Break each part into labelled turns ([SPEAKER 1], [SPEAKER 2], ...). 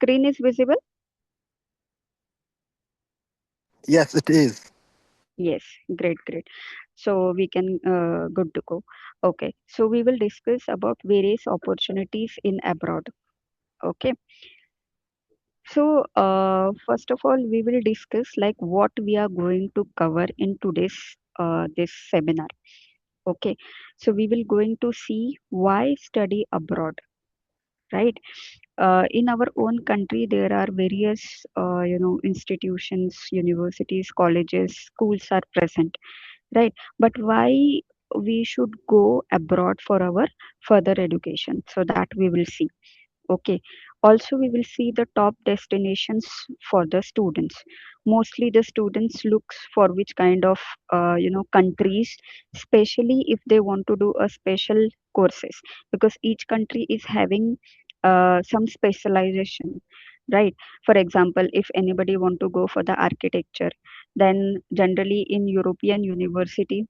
[SPEAKER 1] screen is visible?
[SPEAKER 2] Yes, it is.
[SPEAKER 1] Yes, great, great. So we can good to go. Okay, so we will discuss about various opportunities in abroad. Okay, so first of all, we will discuss like what we are going to cover in today's this seminar. Okay, so we will going to see why study abroad, right? In our own country, there are various institutions, universities, colleges, schools are present, right? But why we should go abroad for our further education? So that we will see. Okay. Also, we will see the top destinations for the students. Mostly, the students looks for which kind of countries, especially if they want to do a special courses, because each country is having some specialization, right? For example, if anybody want to go for the architecture, then generally in European university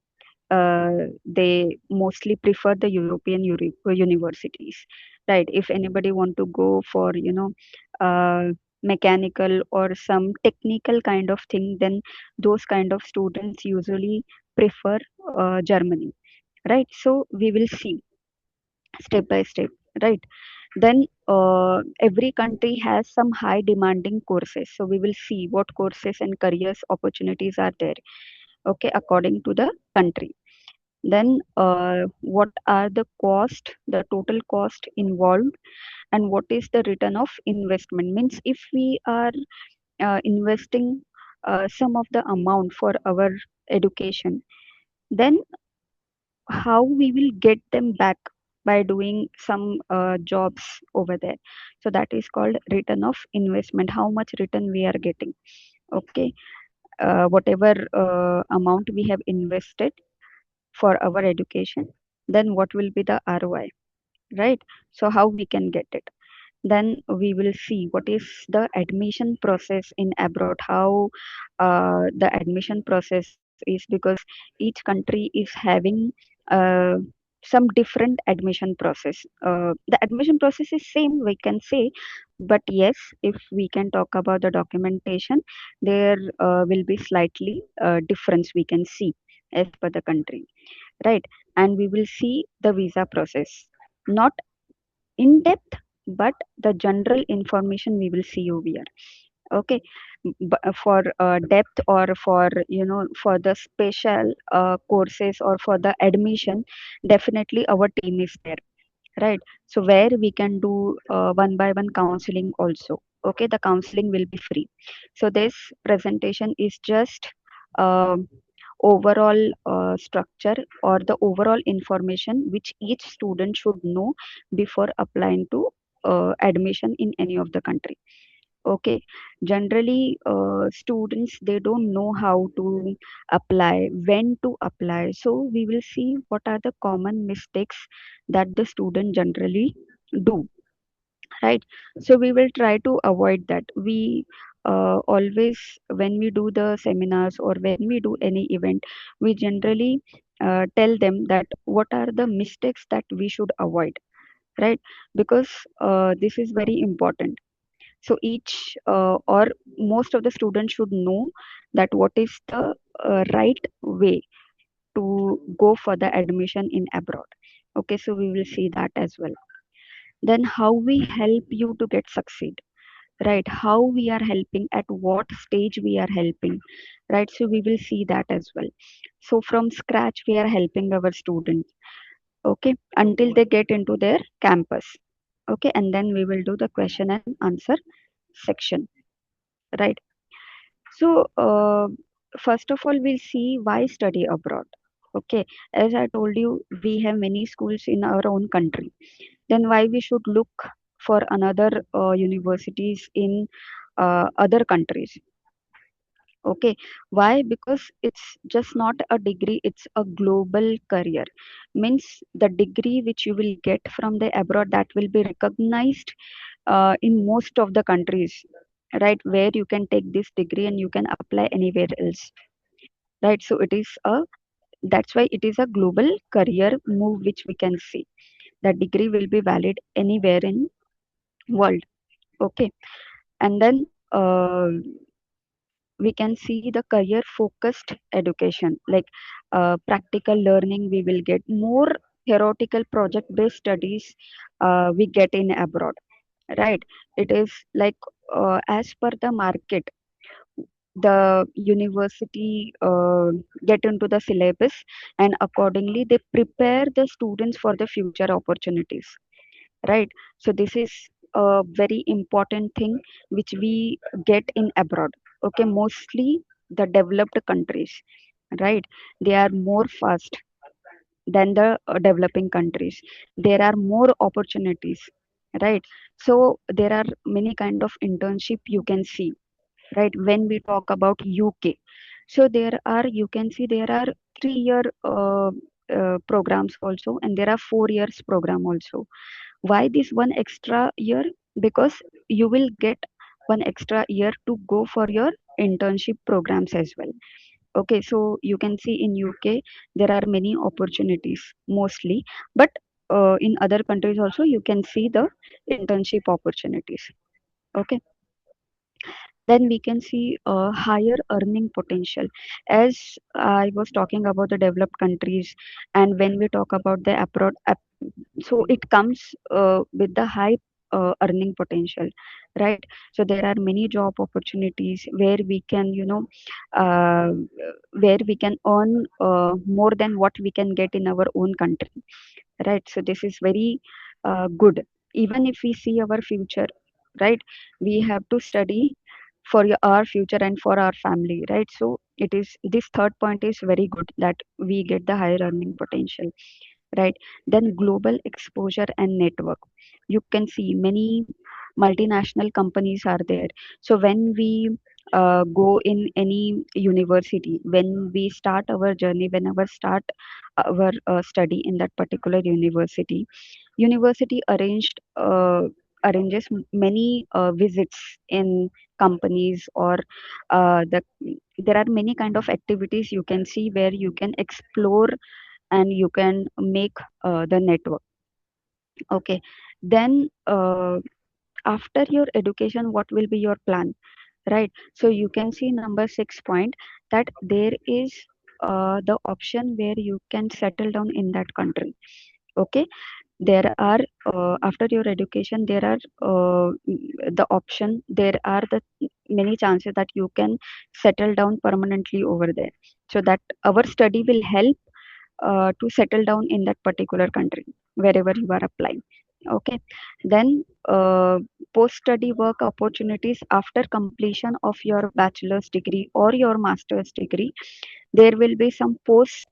[SPEAKER 1] they mostly prefer the European universities, right? If anybody want to go for mechanical or some technical kind of thing, then those kind of students usually prefer Germany, right? So we will see step by step, right? Then every country has some high demanding courses, so we will see what courses and careers opportunities are there, okay, according to the country. Then what are the cost, the total cost involved, and what is the return of investment? Means if we are investing some of the amount for our education, then how we will get them back by doing some jobs over there. So that is called return of investment, how much return we are getting. Okay, whatever amount we have invested for our education, then what will be the ROI, right? So how we can get it? Then we will see what is the admission process in abroad, how the admission process is, because each country is having uh, some different admission process. The admission process is same, we can say, but yes, if we can talk about the documentation, there will be slightly difference we can see as per the country, right? And we will see the visa process, not in depth, but the general information we will see over here. Okay. For depth, or for for the special courses, or for the admission, definitely our team is there, right? So where we can do one by one counseling also. Okay, the counseling will be free. So this presentation is just um overall structure, or the overall information which each student should know before applying to admission in any of the country. Okay, generally students, they don't know how to apply, when to apply. So we will see what are the common mistakes that the student generally do, right? So we will try to avoid that. We always, when we do the seminars or when we do any event, we generally tell them that what are the mistakes that we should avoid, right? Because this is very important. So each or most of the students should know that what is the right way to go for the admission in abroad. Okay, so we will see that as well. Then how we help you to get succeed, right? How we are helping, at what stage we are helping, right? So we will see that as well. So from scratch we are helping our students, okay, until they get into their campus. Okay, and then we will do the question and answer section, right? So, first of all, we'll see why study abroad. Okay, as I told you, we have many schools in our own country. Then, why we should look for another universities in other countries? Okay, why? Because it's just not a degree; it's a global career. Means the degree which you will get from the abroad, that will be recognized in most of the countries, right? Where you can take this degree and you can apply anywhere else, right? So it is a, that's why it is a global career move which we can see. That degree will be valid anywhere in world. Okay, and then we can see the career focused education, like practical learning we will get more, theoretical project based studies we get in abroad, right? It is like as per the market, the university get into the syllabus, and accordingly they prepare the students for the future opportunities, right? So this is a very important thing which we get in abroad. Okay, mostly the developed countries, right? They are more fast than the developing countries. There are more opportunities, right? So there are many kind of internship you can see, right? When we talk about UK, so there are, you can see there are 3 year programs also, and there are 4 years program also. Why this one extra year? Because you will get one extra year to go for your internship programs as well. Okay, so you can see in UK there are many opportunities mostly, but in other countries also you can see the internship opportunities. Okay, then we can see a higher earning potential. As I was talking about the developed countries, and when we talk about the abroad, so it comes with the high earning potential, right? So there are many job opportunities where we can, uh, where we can earn more than what we can get in our own country, right? So this is very good. Even if we see our future, right, we have to study for our future and for our family, right? So it is, this third point is very good, that we get the higher earning potential, right? Then global exposure and network. You can see many multinational companies are there. So when we go in any university, when we start our journey, whenever start our study in that particular university, university arranges many visits in companies, or there are many kind of activities you can see where you can explore and you can make the network. Okay, then after your education, what will be your plan, right? So you can see number 6 point, that there is the option where you can settle down in that country. Okay, there are after your education there are the option, there are the many chances that you can settle down permanently over there. So that our study will help to settle down in that particular country wherever you are applying. Okay, then post study work opportunities after completion of your bachelor's degree or your master's degree, there will be some post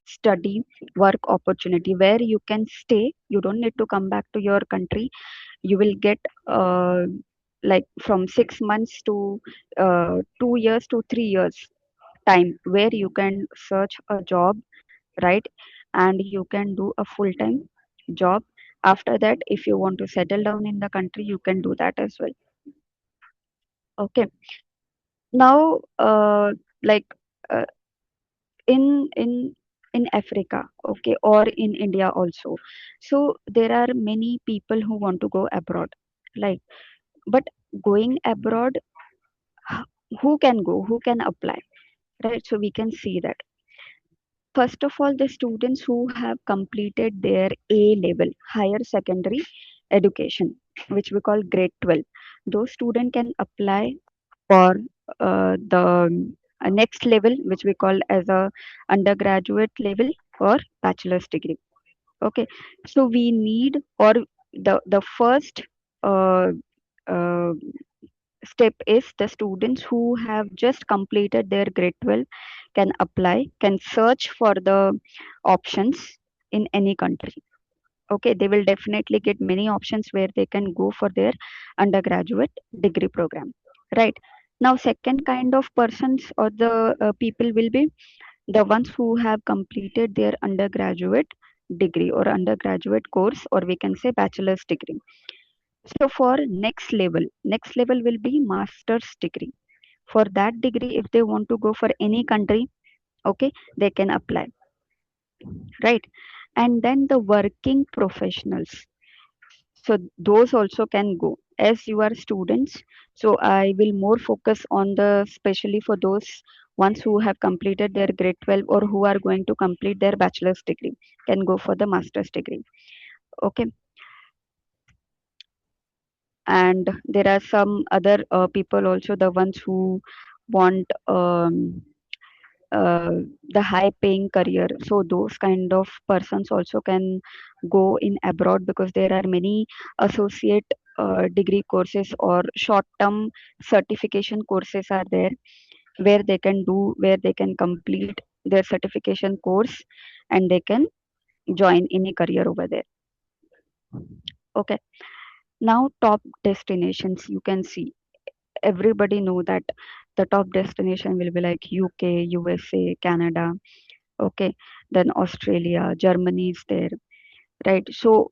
[SPEAKER 1] study work opportunity where you can stay, you don't need to come back to your country. You will get like from 6 months to 2 years to 3 years time, where you can search a job, right? And you can do a full time job. After that, if you want to settle down in the country, you can do that as well. Okay, now like uh, in in in Africa, okay, or in India also, so there are many people who want to go abroad, like, but going abroad, who can go, who can apply, right? So we can see that first of all, the students who have completed their A level, higher secondary education, which we call grade 12, those students can apply for the next level, which we call as a undergraduate level or bachelor's degree. Okay, so we need, or the first uh, uh, step is the students who have just completed their grade 12 can apply, can search for the options in any country. Okay, they will definitely get many options where they can go for their undergraduate degree program, right? Now second kind of persons or the people will be the ones who have completed their undergraduate degree or undergraduate course, or we can say bachelor's degree. So for next level will be master's degree. For that degree, if they want to go for any country, okay, they can apply, right? And then the working professionals, so those also can go. as you are students, so I will more focus on the, especially for those ones who have completed their grade 12 or who are going to complete their bachelor's degree, can go for the master's degree. Okay. And there are some other people also, the ones who want uh, the high paying career, so those kind of persons also can go in abroad, because there are many associate degree courses or short term certification courses are there, where they can do, where they can complete their certification course, and they can join any career over there. Okay. Now top destinations, you can see, everybody know that the top destination will be like UK, USA, Canada. Okay. Then Australia, Germany is there, right? So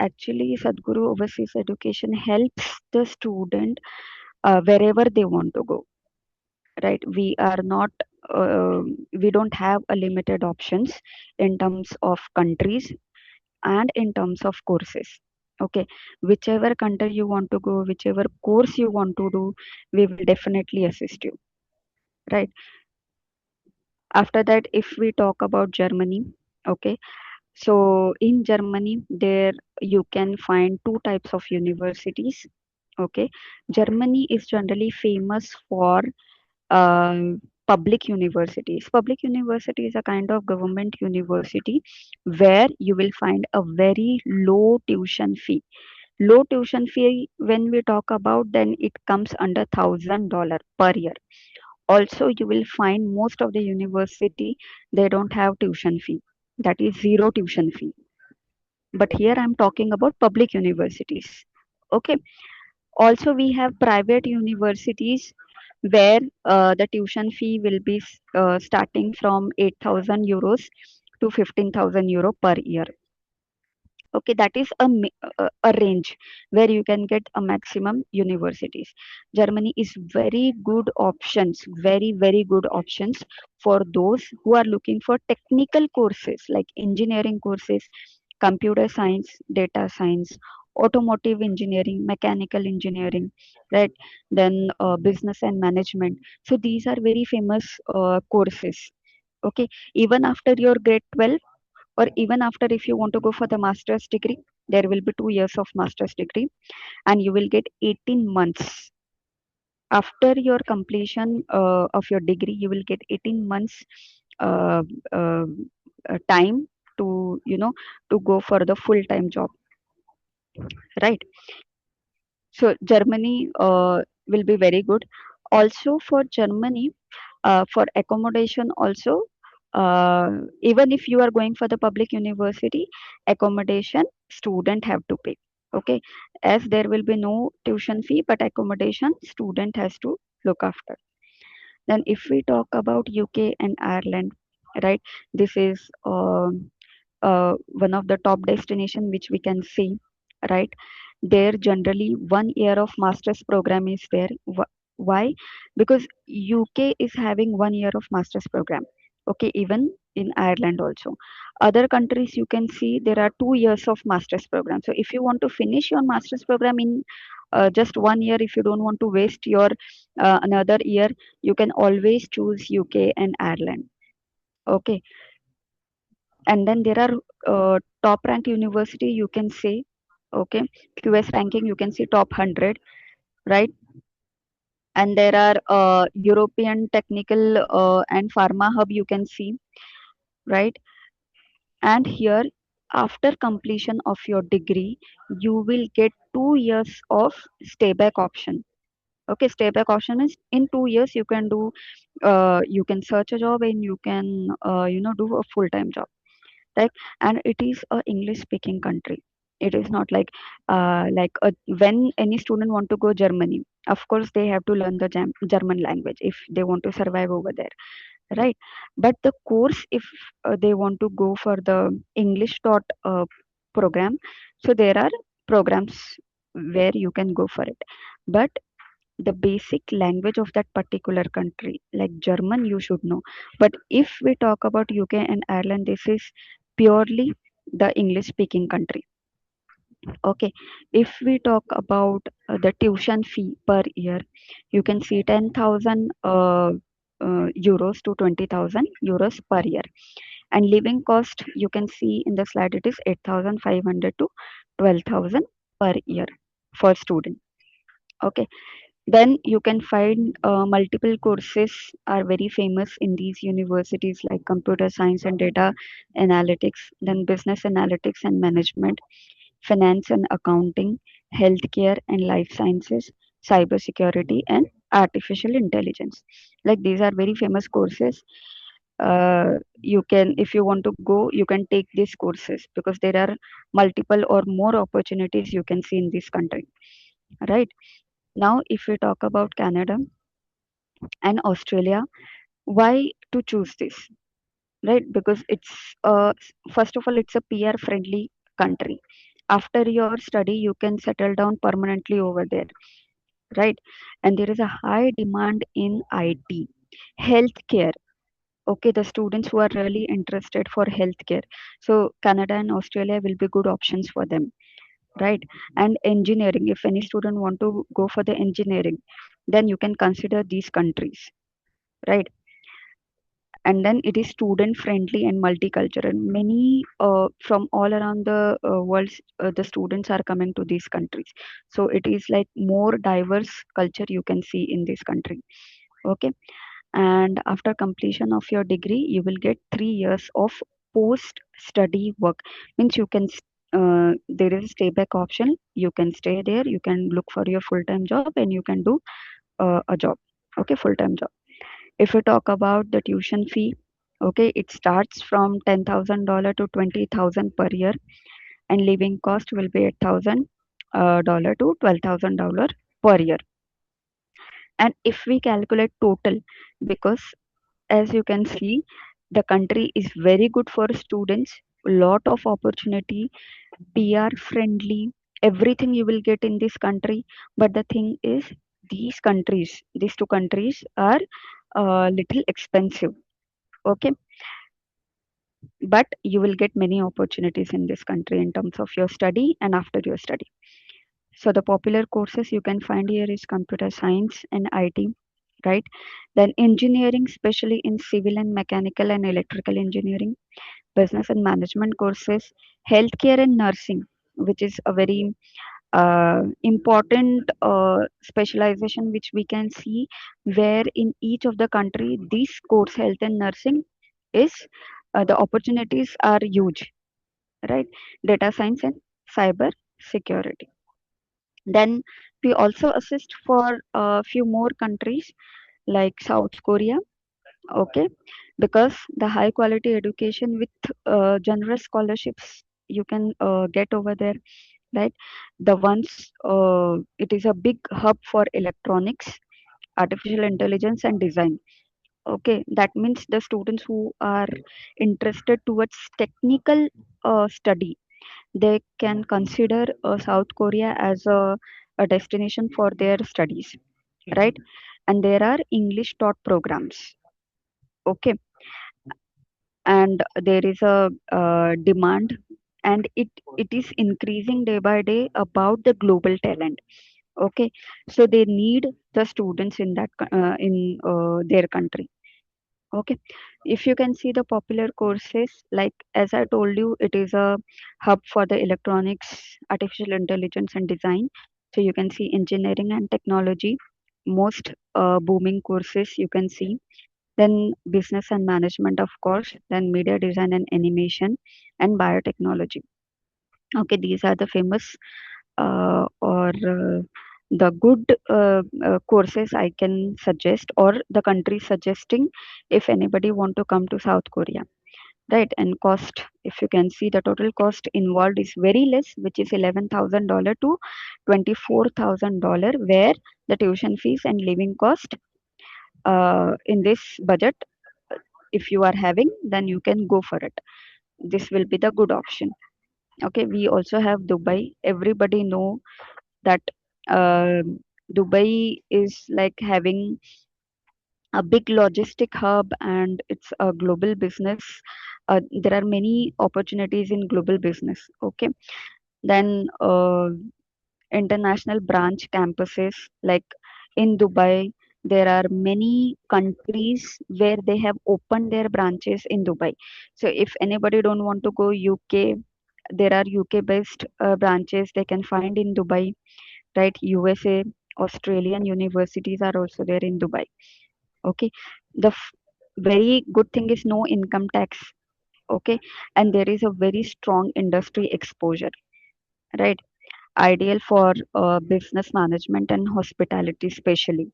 [SPEAKER 1] actually Sadhguru overseas education helps the student wherever they want to go, right? We are not uh, we don't have a limited options in terms of countries and in terms of courses. Okay. Whichever country you want to go, whichever course you want to do, we will definitely assist you, right? After that, if we talk about Germany, okay, so in Germany there you can find two types of universities. Okay. Germany is generally famous for um, public universities. Public university is a kind of government university where you will find a very low tuition fee. Low tuition fee, when we talk about, then it comes under $1,000 per year. Also, you will find most of the university, they don't have tuition fee. That is zero tuition fee. But here I'm talking about public universities. Okay. Also, we have private universities where the tuition fee will be starting from 8,000 euros to 15,000 euro per year. Okay, that is a range where you can get a maximum universities. Germany is very good options, very, very good options for those who are looking for technical courses like engineering courses, computer science, data science, automotive engineering, mechanical engineering, right? Then business and management. So these are very famous courses. Okay, even after your grade 12, or even after, if you want to go for the master's degree, there will be 2 years of master's degree, and you will get 18 months after your completion of your degree. You will get 18 months uh, uh, time to, to go for the full time job, right? So Germany will be very good. Also for Germany, for accommodation also, uh, even if you are going for the public university, accommodation student have to pay. Okay. As there will be no tuition fee, but accommodation student has to look after. Then if we talk about UK and Ireland, right, this is one of the top destination which we can see, right? There generally 1 year of master's program is there. Why? Because UK is having 1 year of master's program. Okay. Even in Ireland also, other countries you can see there are 2 years of master's program. So if you want to finish your master's program in just 1 year, if you don't want to waste your another year, you can always choose UK and Ireland. Okay. And then there are top rank university, you can say. Okay. QS ranking, you can see top 100, right? And there are European technical and pharma hub, you can see, right? And here, after completion of your degree, you will get 2 years of stay back option. Okay. Stay back option is in 2 years you can do, you can search a job, and you can do a full time job, right? And it is a English speaking country. It is not like when any student want to go Germany, of course they have to learn the German language if they want to survive over there, right? But the course, if they want to go for the English taught program, so there are programs where you can go for it. But the basic language of that particular country, like German, you should know. But if we talk about UK and Ireland, this is purely the English speaking country. Okay, if we talk about the tuition fee per year, you can see 10,000 euros to 20,000 euros per year. And living cost, you can see in the slide, it is 8,500 to 12,000 per year for student. Okay, then you can find multiple courses are very famous in these universities like computer science and data analytics, then business analytics and management, finance and accounting, healthcare and life sciences, cybersecurity, and artificial intelligence. Like these are very famous courses. You can, if you want to go, you can take these courses because there are multiple or more opportunities you can see in this country, right? Now, if we talk about Canada and Australia, why to choose this? Right? Because it's first of all, it's a PR friendly country. After your study, you can settle down permanently over there, right? And there is a high demand in IT, healthcare. Okay, the students who are really interested for healthcare. So Canada and Australia will be good options for them, right? And engineering, if any student want to go for the engineering, then you can consider these countries, right? And then it is student friendly and multicultural. Many from all around the world, the students are coming to these countries, so it is like more diverse culture you can see in this country. Okay, and after completion of your degree you will get 3 years of post study work. Means you can there is a stay back option, you can stay there, you can look for your full time job, and you can do a job. Okay, full time job. If we talk about the tuition fee, okay, it starts from $10,000 to 20,000 per year, and living cost will be $8,000 dollar to $12,000 per year. And if we calculate total, because as you can see, the country is very good for students, lot of opportunity, PR friendly, everything you will get in this country. But the thing is, these two countries are little expensive. Okay, but you will get many opportunities in this country in terms of your study and after your study. So the popular courses you can find here is computer science and IT, right? Then engineering, especially in civil and mechanical and electrical engineering, business and management courses, healthcare and nursing, which is a very important specialization which we can see, where in each of the country this course health and nursing is the opportunities are huge, right? Data science and cyber security. Then we also assist for a few more countries like South Korea. Okay, because the high quality education with generous scholarships you can get over there, right? The ones it is a big hub for electronics, artificial intelligence, and design. Okay, that means the students who are interested towards technical study, they can consider South Korea as a destination for their studies, right? And there are English taught programs. Okay, and there is a demand, and it is increasing day by day about the global talent. Okay, so they need the students in in their country. Okay, if you can see the popular courses, like as I told you, it is a hub for the electronics, artificial intelligence, and design. So you can see engineering and technology, most booming courses you can see. Then business and management, of course, then media design and animation, and biotechnology. Okay, these are the famous or the good courses I can suggest, or the country suggesting if anybody want to come to South Korea, right? And cost, if you can see, the total cost involved is very less, which is $11,000 to $24,000, where the tuition fees and living cost in this budget, if you are having, then you can go for it. This will be the good option. Okay, we also have Dubai. Everybody know that uh, Dubai is like having a big logistic hub, and it's a global business. There are many opportunities in global business. Okay, Then international branch campuses, like in Dubai, there are many countries where they have opened their branches in Dubai. So if anybody don't want to go UK, there are UK based branches they can find in Dubai, right? USA, Australian universities are also there in Dubai. Okay, the very good thing is no income tax. Okay, and there is a very strong industry exposure, right? Ideal for business management and hospitality especially,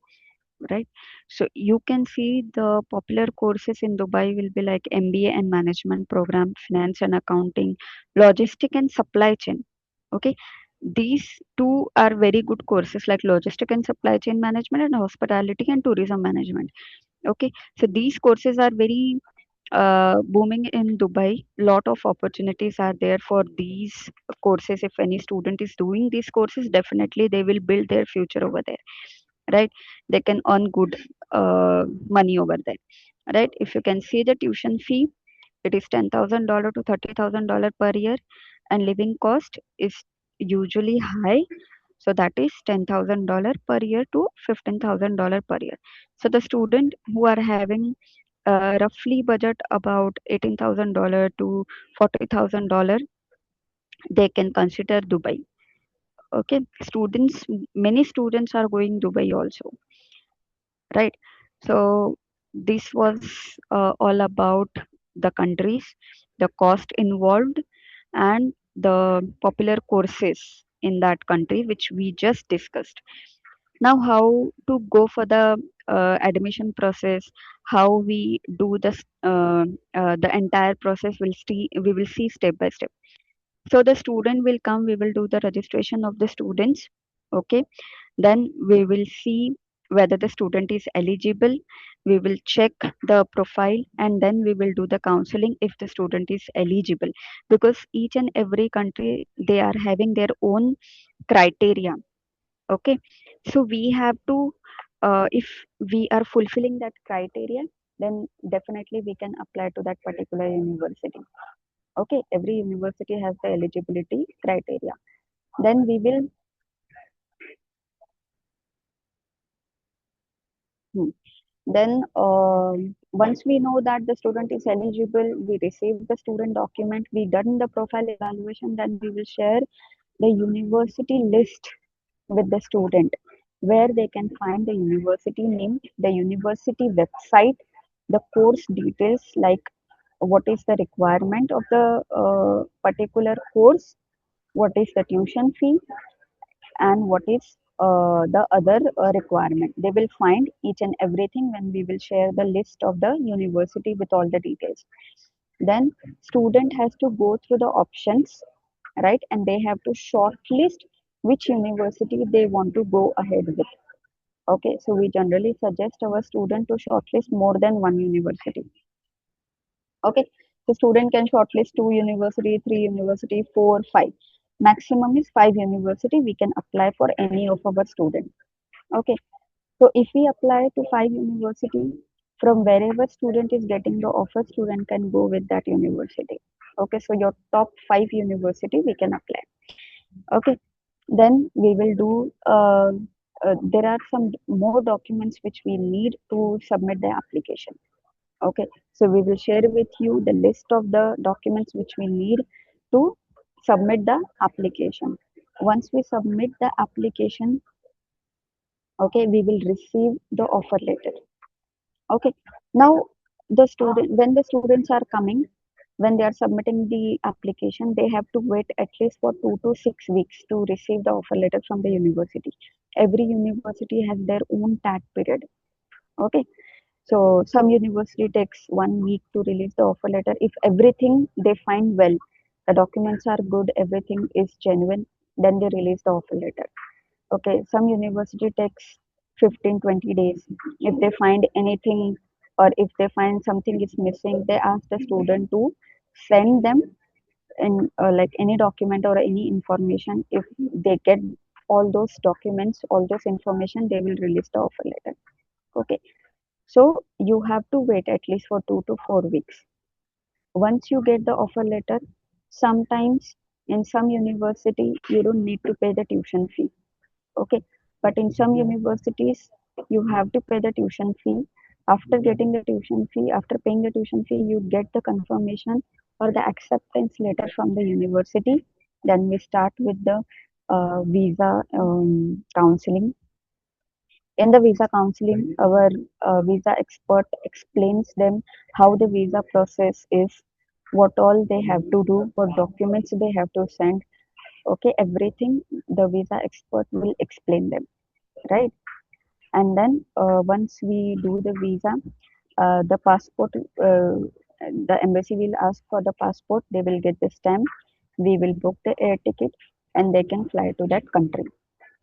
[SPEAKER 1] right? So you can see the popular courses in Dubai will be like MBA and management program, finance and accounting, logistic and supply chain. Okay, these two are very good courses, like logistic and supply chain management and hospitality and tourism management. Okay, so these courses are very booming in Dubai. Lot of opportunities are there for these courses. If any student is doing these courses, definitely they will build their future over there, right? They can earn good money over there, right? If you can see the tuition fee, it is $10,000 to $30,000 per year, and living cost is usually high. So that is $10,000 per year to $15,000 per year. So the student who are having roughly budget about $18,000 to $40,000, they can consider Dubai. Okay, students, many students are going Dubai also, right? So this was all about the countries, the cost involved, and the popular courses in that country, which we just discussed. Now, how to go for the admission process, how we do this, the entire process. We will see step by step. So the student will come. We will do the registration of the students. Okay, then we will see whether the student is eligible. We will check the profile, and then we will do the counseling if the student is eligible, because each and every country they are having their own criteria. Okay, so we have to, if we are fulfilling that criteria, then definitely we can apply to that particular university. Okay, every university has the eligibility criteria. Then we will, hmm, then once we know that the student is eligible, we receive the student document, we done the profile evaluation, then we will share the university list with the student, where they can find the university name, the university website, the course details, like what is the requirement of the particular course, what is the tuition fee, and what is the other requirement. They will find each and everything when we will share the list of the university with all the details. Then student has to go through the options, right? And they have to shortlist which university they want to go ahead with. Okay, so we generally suggest our student to shortlist more than one university. Okay, the student can shortlist two university, three university, four, five. Maximum is five university. We can apply for any of our students. Okay, so if we apply to five university, from wherever student is getting the offer, student can go with that university. Okay, so your top five university we can apply. Okay, then we will do. There are some more documents which we need to submit the application. Okay, so we will share with you the list of the documents which we need to submit the application. Once we submit the application, okay, we will receive the offer letter. Okay, now the student, when the students are coming, when they are submitting the application, they have to wait at least for 2 to 6 weeks to receive the offer letter from the university. Every university has their own tag period. Okay, so some university takes 1 week to release the offer letter. If everything they find well, the documents are good, everything is genuine, then they release the offer letter. Okay, some university takes 15-20 days. If they find anything, or if they find something is missing, they ask the student to send them in like any document or any information. If they get all those documents, all those information, they will release the offer letter. Okay, so you have to wait at least for 2 to 4 weeks. Once you get the offer letter, sometimes In some university, you don't need to pay the tuition fee. Okay, but in some universities, you have to pay the tuition fee. After getting the tuition fee, after paying the tuition fee, you get the confirmation or the acceptance letter from the university. Then we start with the visa counseling. In the visa counseling, our visa expert explains them how the visa process is, what all they have to do, what documents they have to send. Okay, everything the visa expert will explain them, right? And then once we do the visa, the passport, the embassy will ask for the passport. They will get the stamp. We will book the air ticket, and they can fly to that country.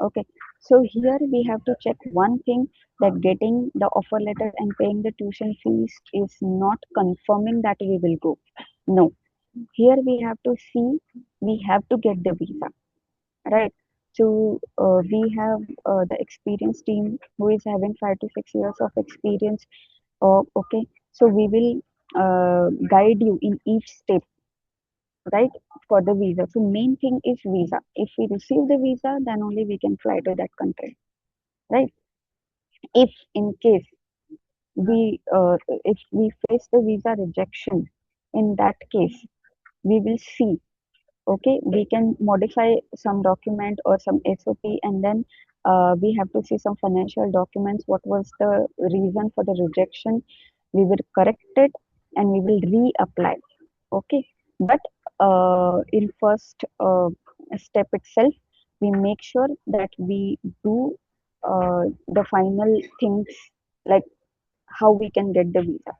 [SPEAKER 1] Okay, so here we have to check one thing, that getting the offer letter and paying the tuition fees is not confirming that we will go. No, here we have to see, we have to get the visa, right? So we have the experienced team who is having 5 to 6 years of experience. Okay, so we will guide you in each step, right, for the visa. So main thing is visa. If we receive the visa, then only we can fly to that country, right? If in case if we face the visa rejection, in that case, we will see. Okay, we can modify some document or some SOP, and then we have to see some financial documents. What was the reason for the rejection? We will correct it and we will reapply. Okay, but in first step itself, we make sure that we do the final things, like how we can get the visa,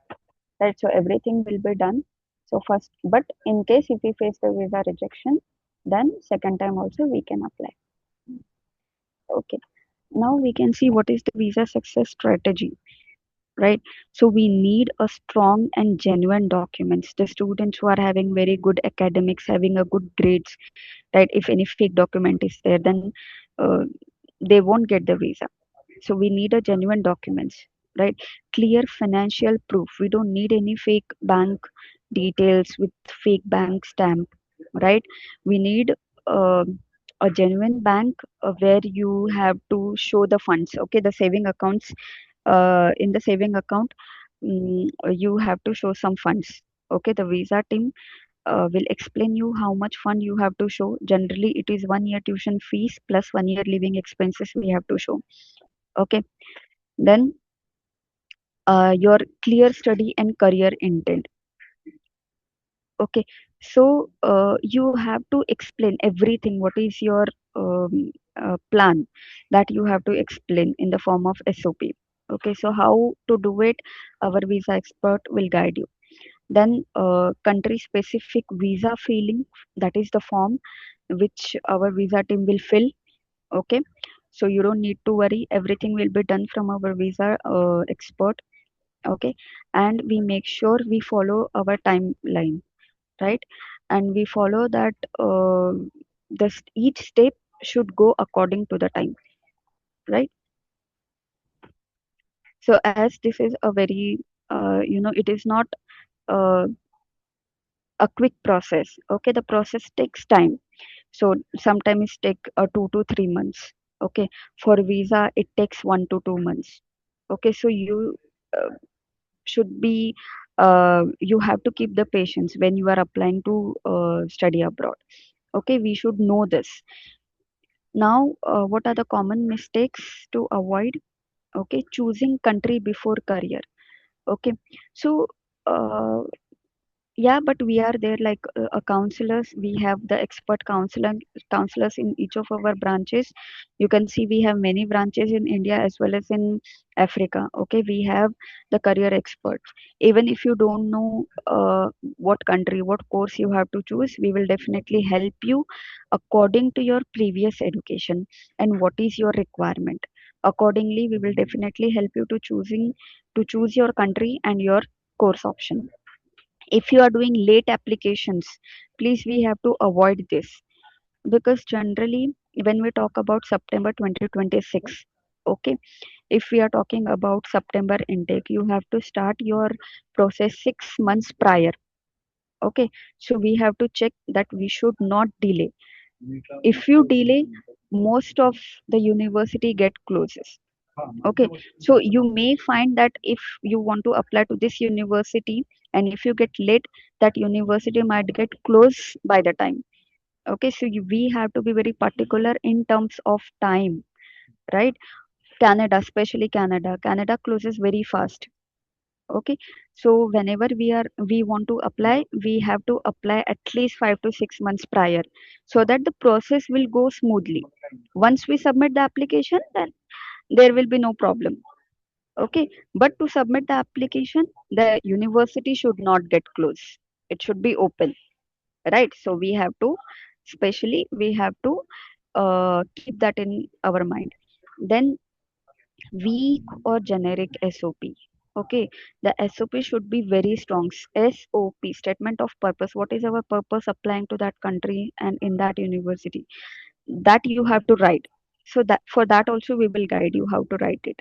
[SPEAKER 1] right? So everything will be done. So first, but in case if we face the visa rejection, then second time also we can apply. Okay, now we can see what is the visa success strategy, right? So we need a strong and genuine documents. The students who are having very good academics, having a good grades, right? If any fake document is there, then uh, they won't get the visa. So we need a genuine documents, right? Clear financial proof. We don't need any fake bank details with fake bank stamp, right? We need uh, a genuine bank where you have to show the funds. Okay, the saving accounts. In the saving account, you have to show some funds. Okay, the visa team will explain you how much fund you have to show. Generally, it is 1 year tuition fees plus 1 year living expenses we have to show. Okay, then your clear study and career intent. Okay, so you have to explain everything. What is your plan, that you have to explain in the form of SOP. Okay, so how to do it, our visa expert will guide you. Then country specific visa filling, that is the form which our visa team will fill. Okay, so you don't need to worry, everything will be done from our visa expert. Okay, and we make sure we follow our timeline, right? And we follow that each step should go according to the time, right? So as this is a very it is not uh, a quick process. Okay, the process takes time. So sometimes take 2 to 3 months. Okay, for visa it takes 1 to 2 months. Okay, so you uh, should be you have to keep the patience when you are applying to study abroad. Okay, we should know this. Now what are the common mistakes to avoid? Okay, choosing country before career. Okay, so uh, yeah, but we are there like a counselors. We have the expert counselors in each of our branches. You can see we have many branches in India as well as in Africa. Okay, we have the career experts. Even if you don't know what country, what course you have to choose, we will definitely help you according to your previous education and what is your requirement. Accordingly, we will definitely help you to choose your country and your course option. If you are doing late applications, please, we have to avoid this, because generally when we talk about September 2026, okay, if we are talking about September intake, you have to start your process 6 months prior. Okay, so we have to check that we should not delay. If you delay, most of the university get closes. Okay, so you may find that if you want to apply to this university and if you get late, that university might get closed by the time. Okay, so we have to be very particular in terms of time, right? Canada, especially Canada closes very fast. Okay, so whenever we want to apply, we have to apply at least 5 to 6 months prior, so that the process will go smoothly. Once we submit the application, then there will be no problem. Okay, but to submit the application, the university should not get closed, it should be open, right? So we have to, especially we have to keep that in our mind. Then weak or generic SOP. Okay, the SOP should be very strong. SOP, statement of purpose. What is our purpose applying to that country and in that university? That you have to write. So that for that also we will guide you how to write it.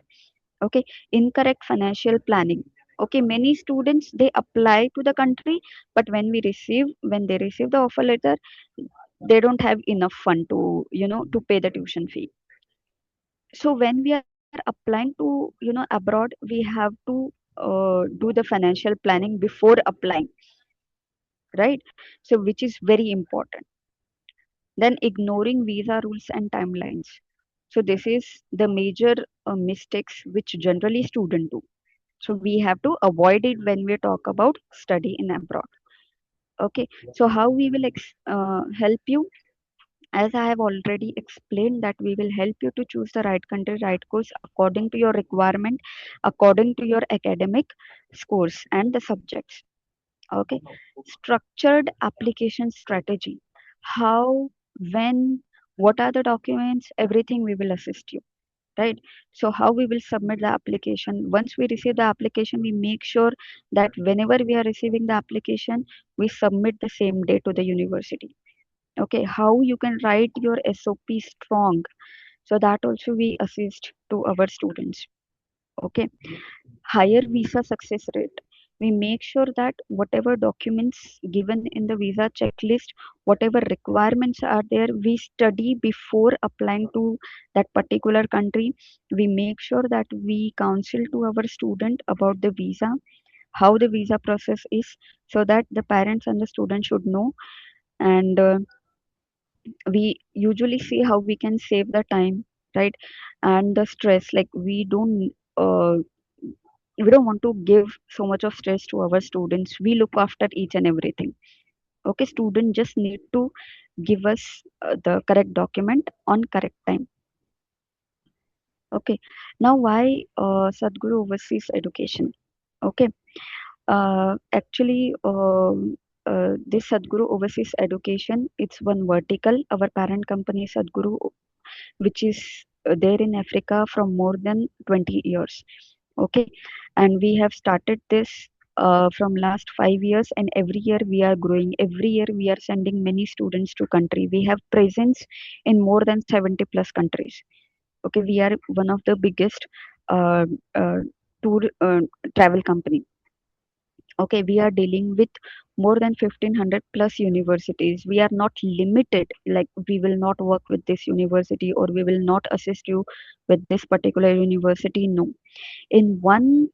[SPEAKER 1] Okay, incorrect financial planning. Okay, many students they apply to the country, but when they receive the offer letter, they don't have enough fund to to pay the tuition fee. So when we are applying to abroad, we have to do the financial planning before applying, right? So which is very important. Then ignoring visa rules and timelines. So this is the major mistakes which generally students do. So we have to avoid it when we talk about study in abroad. Okay, so how we will help you? As I have already explained, that we will help you to choose the right country, right course according to your requirement, according to your academic scores and the subjects. Okay, structured application strategy. How, when, what are the documents, everything we will assist you. Right. So how we will submit the application? Once we receive the application, we make sure that whenever we are receiving the application, we submit the same day to the university. Okay, how you can write your SOP strong, so that also we assist to our students. Okay, higher visa success rate. We make sure that whatever documents given in the visa checklist, whatever requirements are there, we study before applying to that particular country. We make sure that we counsel to our student about the visa, how the visa process is, so that the parents and the student should know. And we usually see how we can save the time, right? And the stress, like we don't want to give so much of stress to our students. We look after each and everything. Okay, student just need to give us the correct document on correct time. Okay, now why Sadhguru overseas education? Okay, actually this Sadhguru overseas education, it's one vertical. Our parent company Sadhguru, which is there in Africa from more than 20 years. Okay, and we have started this from last 5 years, and every year we are growing. Every year we are sending many students to country. We have presence in more than 70 plus countries. Okay, we are one of the biggest uh, uh, tour travel company. Okay, we are dealing with more than 1500 plus universities. We are not limited, like we will not work with this university or we will not assist you with this particular university. No, in one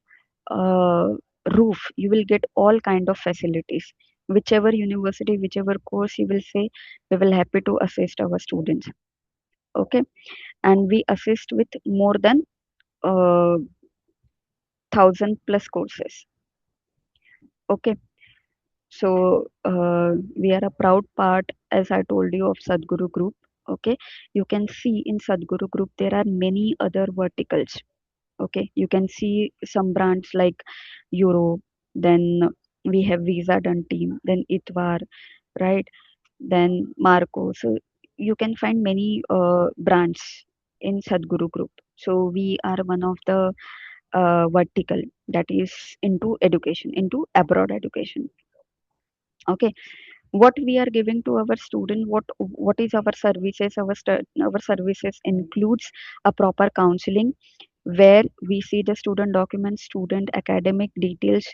[SPEAKER 1] uh, roof you will get all kind of facilities. Whichever university, whichever course you will say, we will happy to assist our students. Okay, and we assist with more than 1000 plus courses. Okay, so we are a proud part, as I told you, of Sadhguru Group. Okay, you can see in Sadhguru Group there are many other verticals. Okay, you can see some brands like Euro, then we have Visa Done Team, then Itvar, right? Then Marco. So you can find many brands in Sadhguru Group. So we are one of the vertical that is into education, into abroad education. Okay, what we are giving to our student, what is our services? Our services includes a proper counseling, where we see the student documents, student academic details,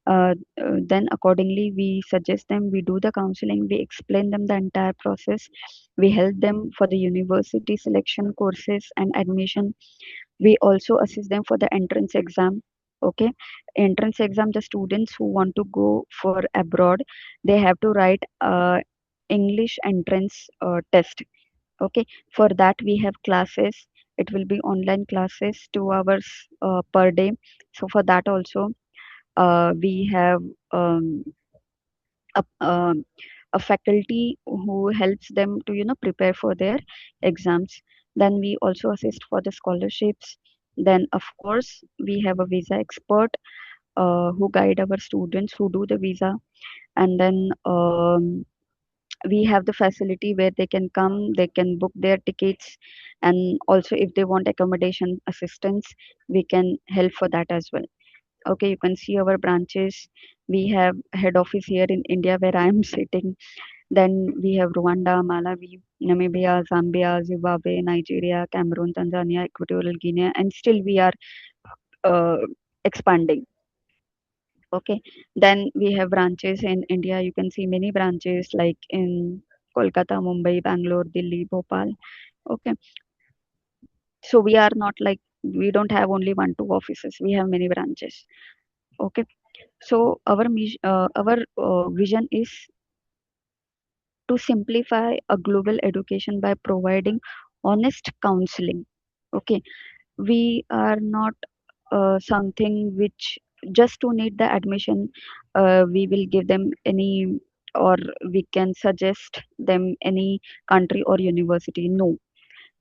[SPEAKER 1] uh, then accordingly we suggest them, we do the counseling, we explain them the entire process, we help them for the university selection courses and admission. We also assist them for the entrance exam. Okay, entrance exam, the students who want to go for abroad, they have to write English entrance test. Okay, for that we have classes. It will be online classes, 2 hours per day. So for that also we have um, a, um, a faculty who helps them to prepare for their exams. Then we also assist for the scholarships. Then of course we have a visa expert who guide our students who do the visa. And then we have the facility where they can come, they can book their tickets, and also if they want accommodation assistance, we can help for that as well. Okay, you can see our branches. We have head office here in India where I am sitting. Then we have Rwanda, Malawi, Namibia, Zambia, Zimbabwe, Nigeria, Cameroon, Tanzania, Equatorial Guinea, and still we are uh, expanding. Okay, then we have branches in India. You can see many branches like in Kolkata, Mumbai, Bangalore, Delhi, Bhopal. Okay, so we are not like, we don't have only one, two offices. We have many branches. Okay, so our vision is to simplify a global education by providing honest counseling. Okay, we are not something which just to need the admission, we will give them any, or we can suggest them any country or university. No,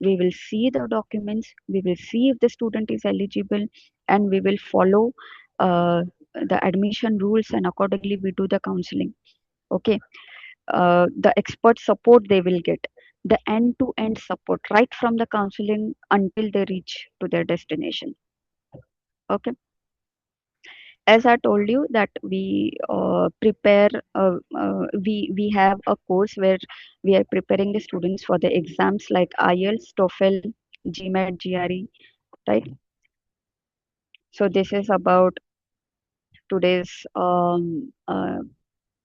[SPEAKER 1] we will see the documents, we will see if the student is eligible, and we will follow uh, the admission rules, and accordingly we do the counseling. Okay, the expert support they will get, the end to end support right from the counseling until they reach to their destination. Okay, as I told you that we prepare, we have a course where we are preparing the students for the exams like IELTS, TOEFL, GMAT, GRE, right? So this is about today's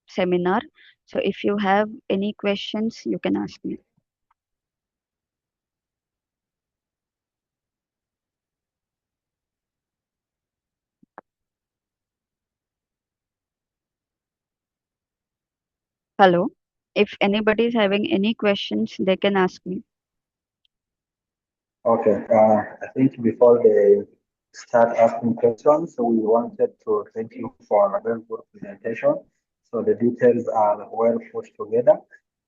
[SPEAKER 1] seminar. So if you have any questions, you can ask me. Hello. If anybody is having any questions, they can ask me.
[SPEAKER 2] Okay. I think before they start asking questions, so we wanted to thank you for a very good presentation. So the details are well put together.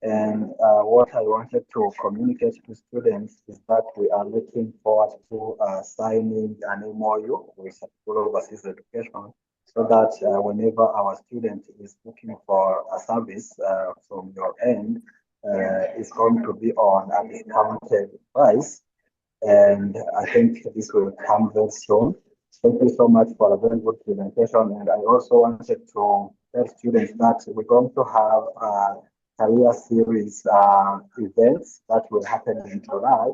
[SPEAKER 2] And what I wanted to communicate to students is that we are looking forward to signing an MOU with School Overseas Education, so that whenever our student is looking for a service from your end, it's going to be on a discounted price, and I think this will come very soon. Thank you so much for a very good presentation. And I also wanted to tell students that we're going to have career series events that will happen in July,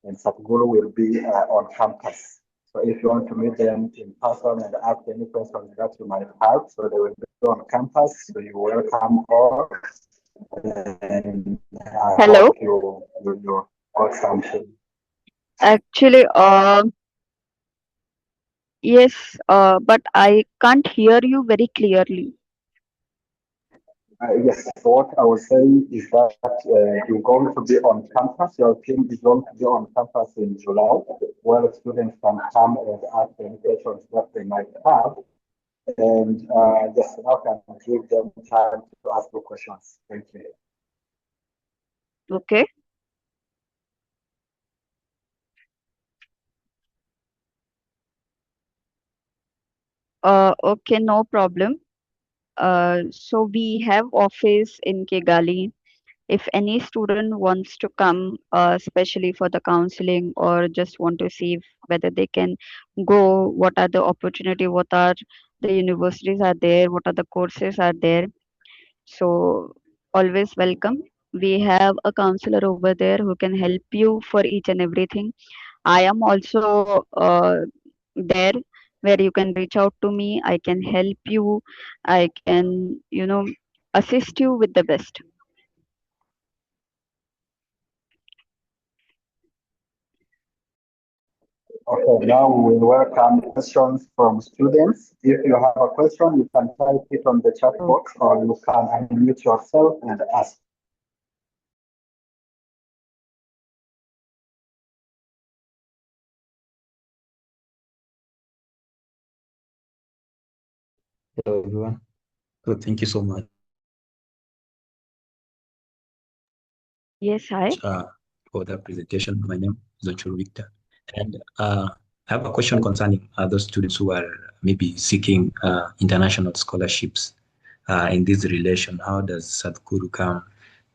[SPEAKER 2] and Satguru will be on campus. So if you want to meet them in person and ask any questions that you might have, so they will be on campus. So you're welcome all, and I hope
[SPEAKER 1] Hello.
[SPEAKER 2] you got something.
[SPEAKER 1] Actually, yes, but I can't hear you very clearly.
[SPEAKER 2] Yes, so what I was saying is that you're going to be on campus. Your team is going to be on campus in July, where students can come and ask any questions that they might have. And yes, now can give them time to ask the questions. Thank you.
[SPEAKER 1] Okay. Okay, no problem. So we have office in Kigali. If any student wants to come, especially for the counseling or just want to see whether they can go, what are the opportunity, what are the universities are there, what are the courses are there. So always welcome. We have a counselor over there who can help you for each and everything. I am also there where you can reach out to me. I can help you. I can, assist you with the best.
[SPEAKER 2] Okay, now we will welcome questions from students. If you have a question, you can type it on the chat
[SPEAKER 1] Oh,
[SPEAKER 2] box or you can unmute yourself and ask.
[SPEAKER 3] Hello, everyone. So thank you so much
[SPEAKER 1] yes, hi.
[SPEAKER 3] for the presentation. My name is Achuru Victor, and I have a question concerning those students who are maybe seeking international scholarships. In this relation, how does Sadhguru come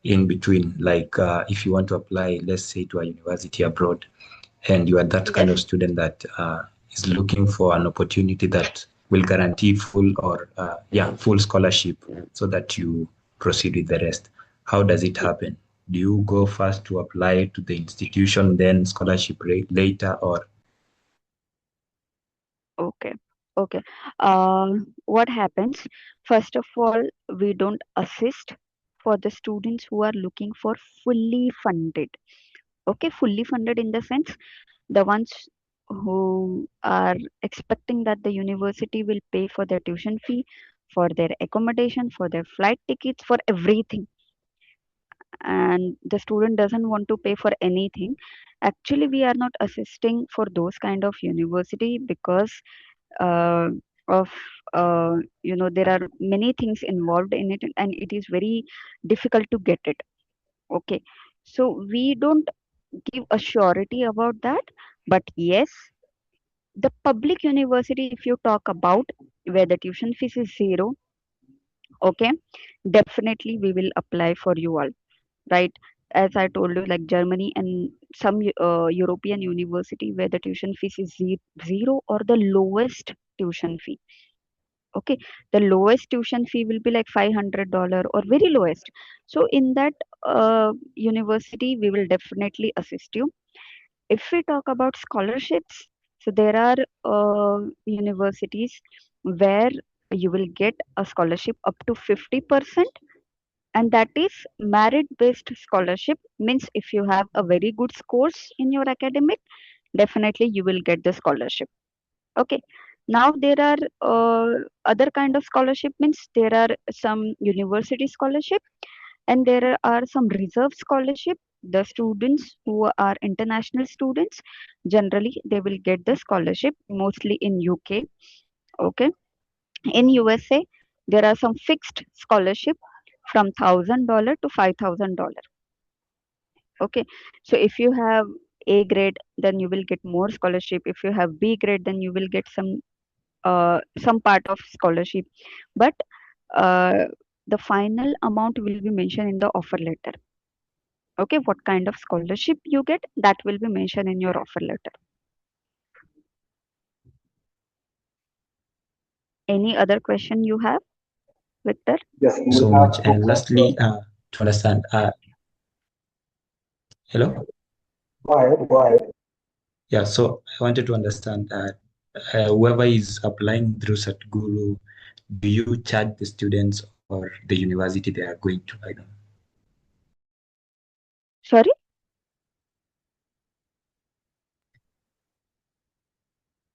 [SPEAKER 3] in between? Like, if you want to apply, let's say, to a university abroad, and you are that kind of
[SPEAKER 1] Yes.
[SPEAKER 3] student that is looking for an opportunity that will guarantee full or full scholarship so that you proceed with the rest. How does it happen? Do you go first to apply to the institution, then scholarship rate later, or
[SPEAKER 1] Okay. Okay. What happens? First of all, we don't assist for the students who are looking for fully funded. Okay, fully funded in the sense the ones who are expecting that the university will pay for their tuition fee, for their accommodation, for their flight tickets, for everything, and the student doesn't want to pay for anything. Actually, we are not assisting for those kind of university because uh, of there are many things involved in it, and it is very difficult to get it. Okay, so we don't give a surety about that, but yes, the public university, if you talk about where the tuition fees is zero, okay, definitely we will apply for you all, right? As I told you, like Germany and some European university where the tuition fees is zero or the lowest tuition fee. Okay, the lowest tuition fee will be like $500 or very lowest. So in that university, we will definitely assist you. If we talk about scholarships, so there are universities where you will get a scholarship up to 50%, and that is merit based scholarship. Means if you have a very good scores in your academic, definitely you will get the scholarship. Okay, now there are other kind of scholarship. Means there are some university scholarship and there are some reserve scholarship. The students who are international students, generally they will get the scholarship mostly in UK. Okay, in USA there are some fixed scholarship from $1,000 to $5,000. Okay, so if you have A grade, then you will get more scholarship. If you have B grade, then you will get some part of scholarship. But uh, the final amount will be mentioned in the offer letter. Okay, what kind of scholarship you get, that will be mentioned in your offer letter. Any other question you have, Victor?
[SPEAKER 2] Yes, we
[SPEAKER 3] so
[SPEAKER 2] have
[SPEAKER 3] much?
[SPEAKER 2] two
[SPEAKER 3] And lastly,
[SPEAKER 2] questions.
[SPEAKER 3] to understand, hello?
[SPEAKER 2] Go ahead, go ahead.
[SPEAKER 3] Yeah, so I wanted to understand whoever is applying through Satguru, do you charge the students or the university they are going to? I don't know.
[SPEAKER 1] Sorry.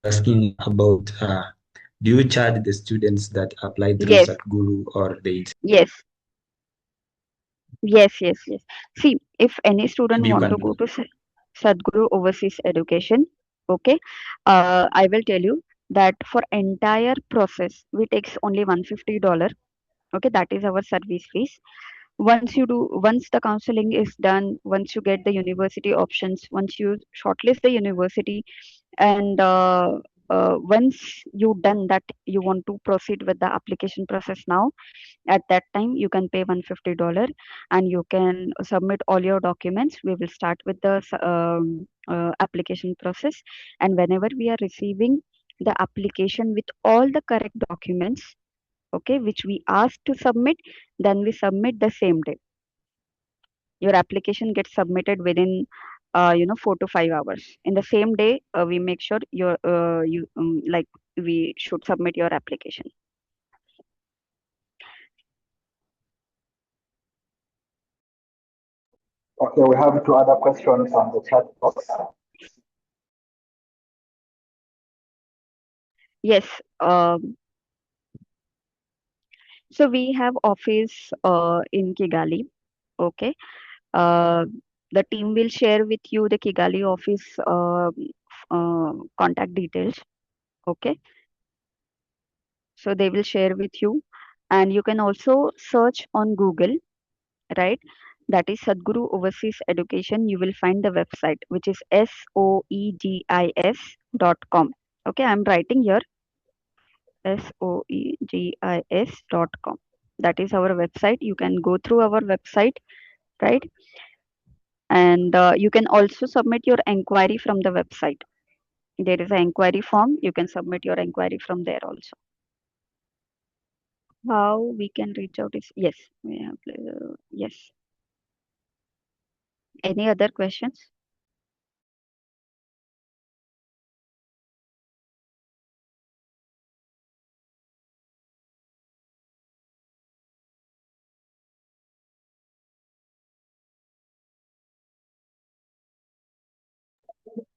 [SPEAKER 3] Asking about do you charge the students that apply through
[SPEAKER 1] Yes,
[SPEAKER 3] Satguru or the
[SPEAKER 1] yes, yes. See, if any student
[SPEAKER 3] maybe you
[SPEAKER 1] want to
[SPEAKER 3] can
[SPEAKER 1] go to Sadhguru Overseas Education, okay, I will tell you that for entire process, we takes only $150. Okay, that is our service fees. Once the counseling is done, once you get the university options, once you shortlist the university, and once you done that, you want to proceed with the application process now, at that time you can pay $150 and you can submit all your documents. We will start with the application process, and whenever we are receiving the application with all the correct documents, okay, which we asked to submit, then we submit the same day. Your application gets submitted within 4 to 5 hours. In the same day, we make sure we should submit your application.
[SPEAKER 2] Okay, we have two other questions on the chat box.
[SPEAKER 1] Yes. So we have office in Kigali. Okay. Uh, the team will share with you the Kigali office contact details. Okay. So they will share with you, and you can also search on Google, right? That is Sadhguru Overseas Education. You will find the website, which is soegis.com. Okay, I'm writing here soegis.com. That is our website. You can go through our website, right? And you can also submit your enquiry from the website. There is an enquiry form. You can submit your enquiry from there also. How we can reach out is yes, we have yes. Any other questions?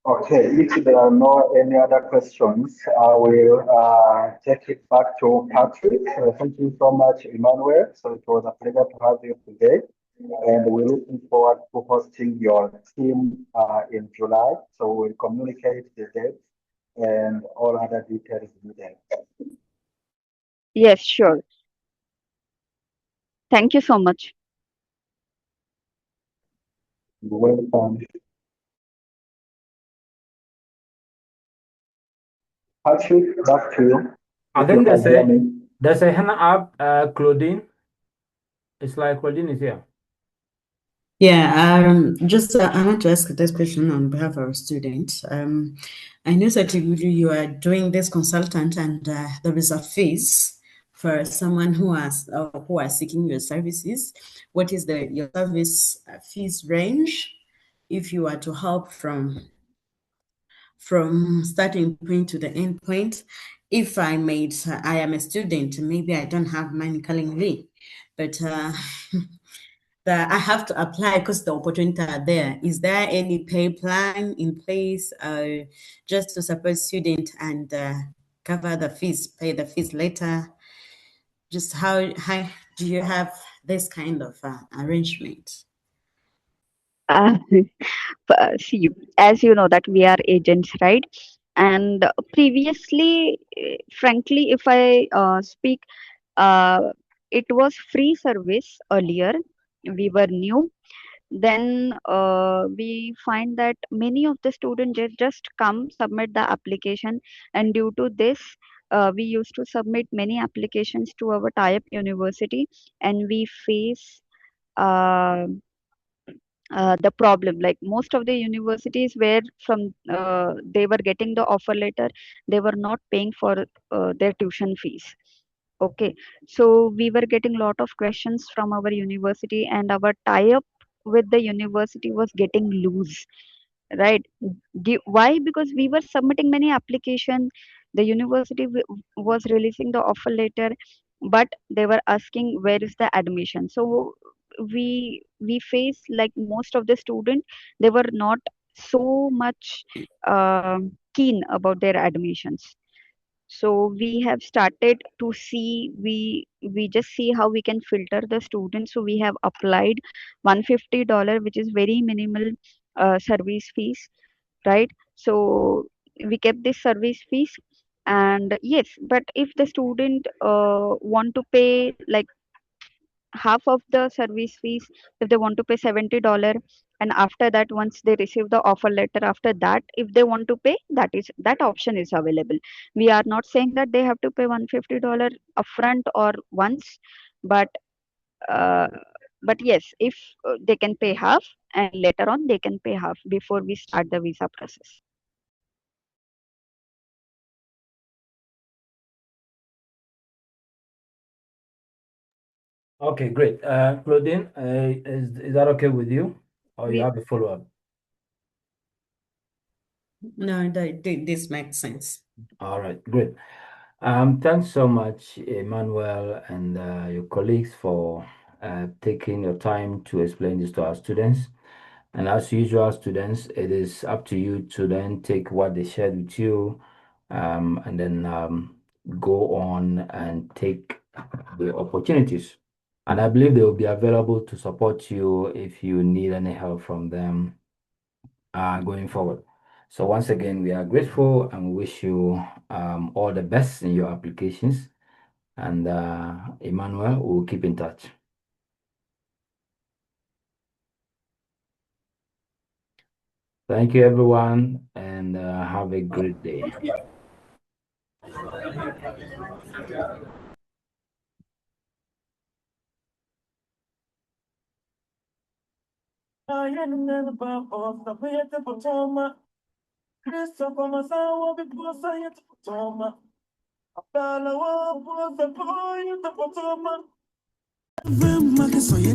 [SPEAKER 2] Okay, if there are no any other questions, I will take it back to Patrick. Thank you so much, Emmanuel. So it was a pleasure to have you today, and we're looking forward to hosting your team in July. So we'll communicate the dates and all other details needed.
[SPEAKER 1] Yes, sure. Thank you so much.
[SPEAKER 2] Welcome. Patrick, back to you.
[SPEAKER 4] I
[SPEAKER 2] If
[SPEAKER 4] think
[SPEAKER 2] you can hear me.
[SPEAKER 4] there's a hand up, Claudine. It's like Claudine is here.
[SPEAKER 5] Yeah, just I want to ask this question on behalf of our students. I know that you are doing this consultant, and there is a fees for someone who are seeking your services. What is your service fees range if you are to help from starting point to the end point? If I am a student, maybe I don't have money currently, but that I have to apply because the opportunities are there. Is there any pay plan in place just to support student and cover the fees, pay the fees later? Just how do you have this kind of arrangement?
[SPEAKER 1] Uh, See, as you know that we are agents, right? And previously, frankly, if I speak, uh, it was free service earlier. We were new. Then we find that many of the students just come submit the application, and due to this, we used to submit many applications to our tie-up university, and we face uh, the problem. Like most of the universities where from they were getting the offer letter, they were not paying for their tuition fees. Okay, so we were getting lot of questions from our university, and our tie-up with the university was getting loose, right? Why? Because we were submitting many applications. The university was releasing the offer letter, but they were asking where is the admission. So we face like most of the students, they were not so much keen about their admissions. So we have started to see, we just see how we can filter the students. So we have applied $150, which is very minimal service fees, right? So we kept this service fees. And yes, but if the student want to pay like half of the service fees, if they want to pay $70, and after that once they receive the offer letter, after that if they want to pay, that option is available. We are not saying that they have to pay $150 upfront or once, but uh, yes, if they can pay half, and later on they can pay half before we start the visa process.
[SPEAKER 4] Okay, great. Claudine, is that okay with you? Or you
[SPEAKER 1] We
[SPEAKER 4] have a follow-up?
[SPEAKER 5] No, this makes sense.
[SPEAKER 4] All right, great. Thanks so much, Emmanuel, and your colleagues for taking your time to explain this to our students. And as usual, students, it is up to you to then take what they shared with you, and then go on and take the opportunities. And I believe they will be available to support you if you need any help from them going forward. So once again, we are grateful and we wish you all the best in your applications. And Emmanuel, we'll keep in touch. Thank you, everyone, and have a great day.
[SPEAKER 6] Vem, ma che so, io